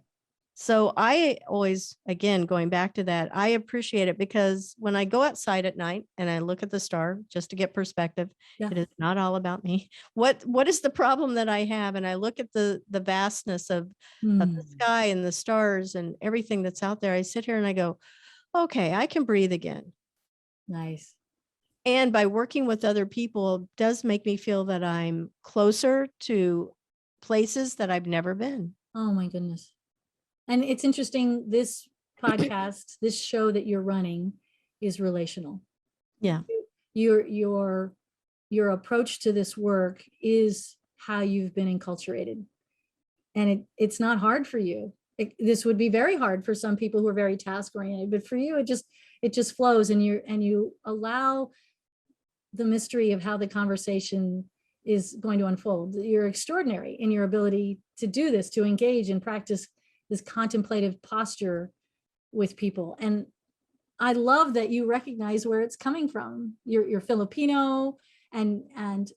So I always, again, going back to that, I appreciate it because when I go outside at night and I look at the star just to get perspective, Yeah. it is not all about me. What is the problem that I have? And I look at the vastness of the sky and the stars and everything that's out there. I sit here and I go, okay, I can breathe again. Nice. And by working with other people does make me feel that I'm closer to places that I've never been. Oh my goodness. And it's interesting, this podcast, this show that you're running is relational. Yeah. Your approach to this work is how you've been enculturated. And it's not hard for you. This would be very hard for some people who are very task oriented, but for you, it just flows, and you allow the mystery of how the conversation is going to unfold. You're extraordinary in your ability to do this, to engage and practice this contemplative posture with people. And I love that you recognize where it's coming from. You're Filipino and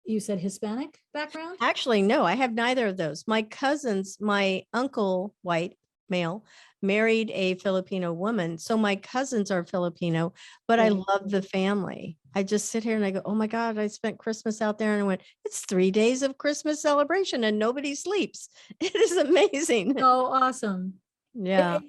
you said Hispanic background? Actually, no, I have neither of those. My cousins, my uncle, white male, married a Filipino woman. So my cousins are Filipino, but I love the family. I just sit here and I go, oh my God, I spent Christmas out there, and I went, it's 3 days of Christmas celebration and nobody sleeps. It is amazing. Oh, awesome. Yeah.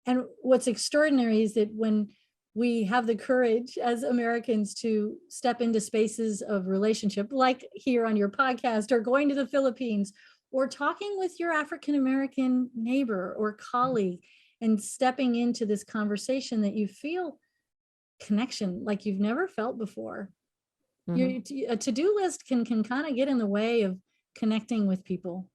And what's extraordinary is that when we have the courage as Americans to step into spaces of relationship, like here on your podcast, or going to the Philippines, or talking with your African-American neighbor or colleague, and stepping into this conversation, that you feel connection like you've never felt before. A to-do list can kind of get in the way of connecting with people.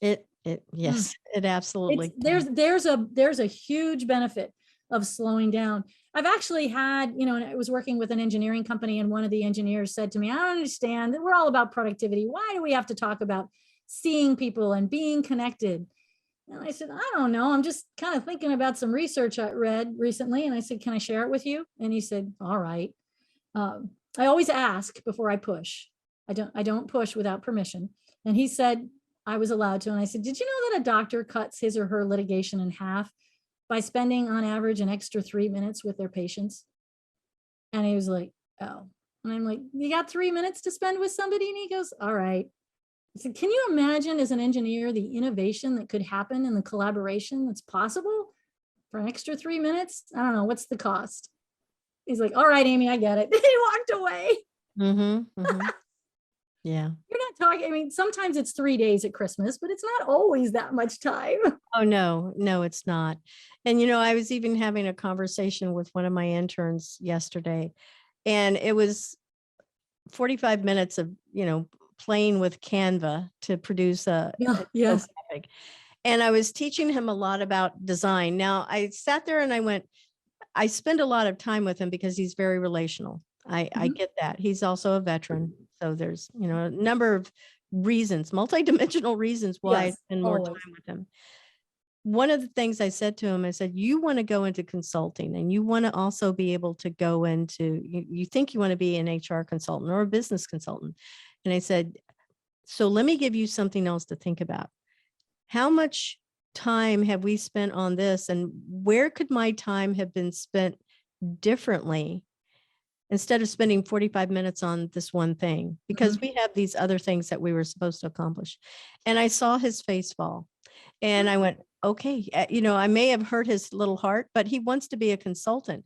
Yes, it absolutely can. There's a huge benefit of slowing down. I've actually had, and I was working with an engineering company, and one of the engineers said to me, I don't understand that we're all about productivity. Why do we have to talk about seeing people and being connected? And I said, I don't know. I'm just kind of thinking about some research I read recently. And I said, can I share it with you? And he said, all right. I always ask before I push. I don't push without permission. And he said I was allowed to. And I said, did you know that a doctor cuts his or her litigation in half by spending on average an extra 3 minutes with their patients? And he was like, oh. And I'm like, you got 3 minutes to spend with somebody? And he goes, all right. I said, can you imagine as an engineer the innovation that could happen and the collaboration that's possible for an extra 3 minutes? I don't know. What's the cost? He's like, all right, Amy, I get it. He walked away. Yeah. You're not talking, I mean, sometimes it's 3 days at Christmas, but it's not always that much time. Oh, no, it's not. And, I was even having a conversation with one of my interns yesterday, and it was 45 minutes of, playing with Canva to produce a Yes. graphic. And I was teaching him a lot about design. Now I sat there and I went, I spend a lot of time with him because he's very relational. I get that. He's also a veteran. So there's, a number of reasons, multidimensional reasons why I spend more time with him. One of the things I said to him, I said, you want to go into consulting, and you want to also be able to go into, you think you want to be an HR consultant or a business consultant. And I said, so let me give you something else to think about. How much time have we spent on this, and where could my time have been spent differently instead of spending 45 minutes on this one thing? Because we have these other things that we were supposed to accomplish. And I saw his face fall, and I went, okay, I may have hurt his little heart, but he wants to be a consultant.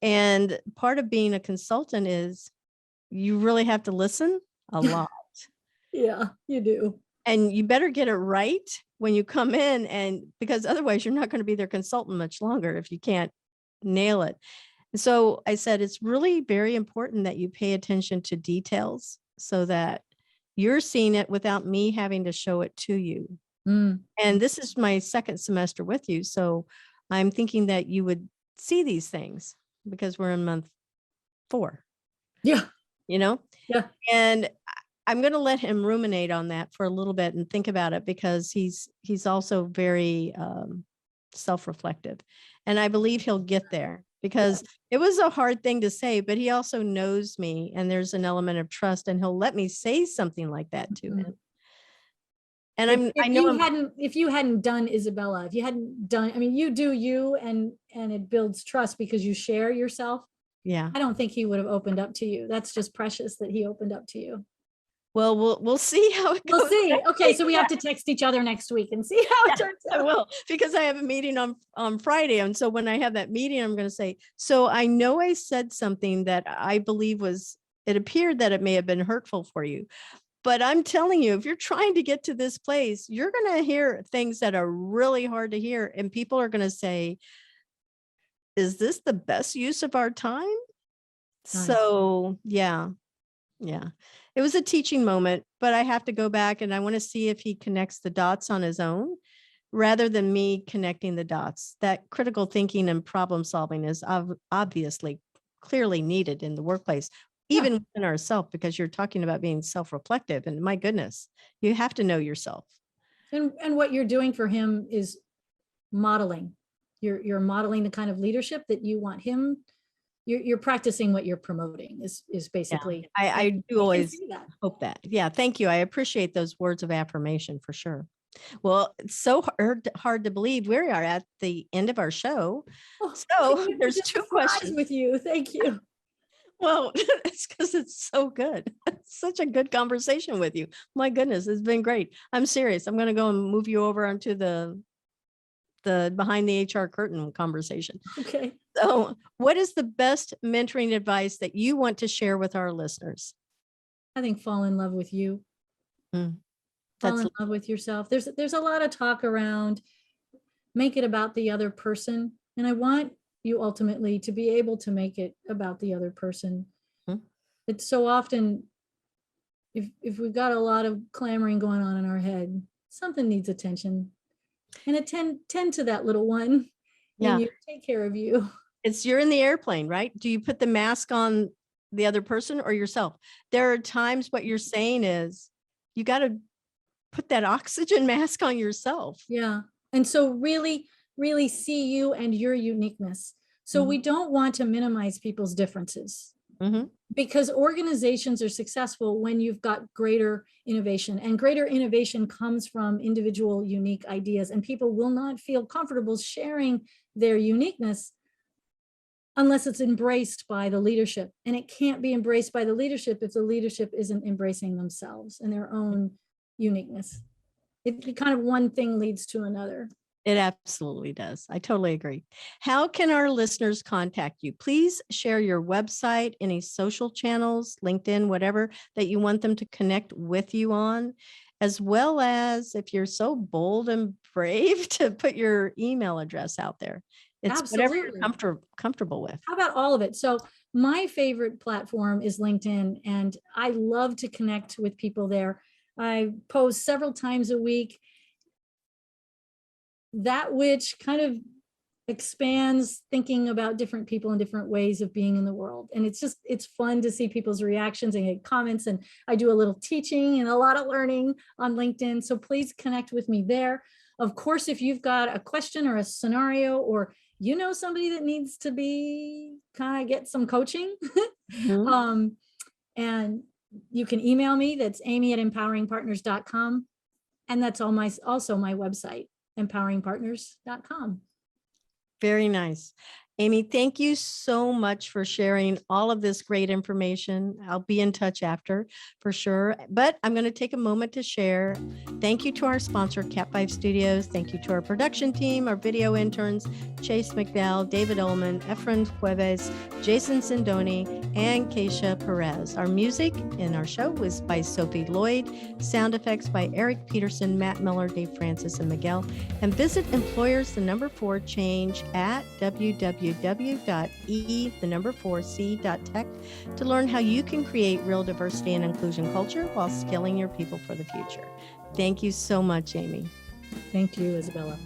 And part of being a consultant is you really have to listen a lot. Yeah, you do. And you better get it right when you come in, and because otherwise you're not going to be their consultant much longer if you can't nail it. So I said, it's really very important that you pay attention to details so that you're seeing it without me having to show it to you. Mm. And this is my second semester with you. So I'm thinking that you would see these things because we're in month 4, Yeah. Yeah. And I'm going to let him ruminate on that for a little bit and think about it, because he's also very self-reflective. And I believe he'll get there, because it was a hard thing to say, but he also knows me, and there's an element of trust, and he'll let me say something like that to him. And if you hadn't done Isabella, if you hadn't done, I mean, you do you, and it builds trust because you share yourself. Yeah. I don't think he would have opened up to you. That's just precious that he opened up to you. Well, we'll see how it goes. We'll see. Okay, so we have to text each other next week and see how it turns out. I will, because I have a meeting on Friday. And so when I have that meeting, I'm going to say, so I know I said something that I believe it appeared that it may have been hurtful for you. But I'm telling you, if you're trying to get to this place, you're going to hear things that are really hard to hear. And people are going to say, is this the best use of our time? Nice. So, yeah. It was a teaching moment, but I have to go back and I want to see if he connects the dots on his own rather than me connecting the dots. That critical thinking and problem solving is obviously clearly needed in the workplace, even within ourselves, because you're talking about being self-reflective, and my goodness, you have to know yourself. And what you're doing for him is modeling. You're modeling the kind of leadership that you want him. You're practicing what you're promoting is basically. Yeah, I do always hope that. Yeah. Thank you. I appreciate those words of affirmation for sure. Well, it's so hard to believe we are at the end of our show. Oh, so there's 2 questions with you. Thank you. Well, it's because it's so good. It's such a good conversation with you. My goodness, it's been great. I'm serious. I'm going to go and move you over onto the behind the HR curtain conversation. Okay. So what is the best mentoring advice that you want to share with our listeners? I think fall in love with you. Fall in love with yourself. There's a lot of talk around make it about the other person. And I want you ultimately to be able to make it about the other person. It's so often, if we've got a lot of clamoring going on in our head, something needs attention. And attend to that little one. Yeah. And you take care of you. You're in the airplane, right? Do you put the mask on the other person or yourself? There are times what you're saying is you got to put that oxygen mask on yourself. Yeah. And so really, really see you and your uniqueness. So we don't want to minimize people's differences. Because organizations are successful when you've got greater innovation, and greater innovation comes from individual unique ideas, and people will not feel comfortable sharing their uniqueness unless it's embraced by the leadership. And it can't be embraced by the leadership if the leadership isn't embracing themselves and their own uniqueness. It kind of one thing leads to another. It absolutely does. I totally agree. How can our listeners contact you? Please share your website, any social channels, LinkedIn, whatever that you want them to connect with you on, as well as if you're so bold and brave to put your email address out there. It's Absolutely. whatever you're comfortable with. How about all of it? So my favorite platform is LinkedIn, and I love to connect with people there. I post several times a week, that which kind of expands thinking about different people and different ways of being in the world. And it's fun to see people's reactions and get comments. And I do a little teaching and a lot of learning on LinkedIn. So please connect with me there. Of course, if you've got a question or a scenario, or you know somebody that needs to be kind of get some coaching, and you can email me. That's amy@empoweringpartners.com. And that's also my website, empoweringpartners.com. Very nice. Amy, thank you so much for sharing all of this great information. I'll be in touch after for sure, but I'm going to take a moment to share. Thank you to our sponsor, Cat 5 Studios. Thank you to our production team, our video interns, Chase McDowell, David Ullman, Efren Jueves, Jason Sindoni, and Keisha Perez. Our music in our show was by Sophie Lloyd, sound effects by Eric Peterson, Matt Miller, Dave Francis, and Miguel. And visit employers, the number 4 change at www.e4c.tech to learn how you can create real diversity and inclusion culture while skilling your people for the future. Thank you so much, Amy. Thank you, Isabella.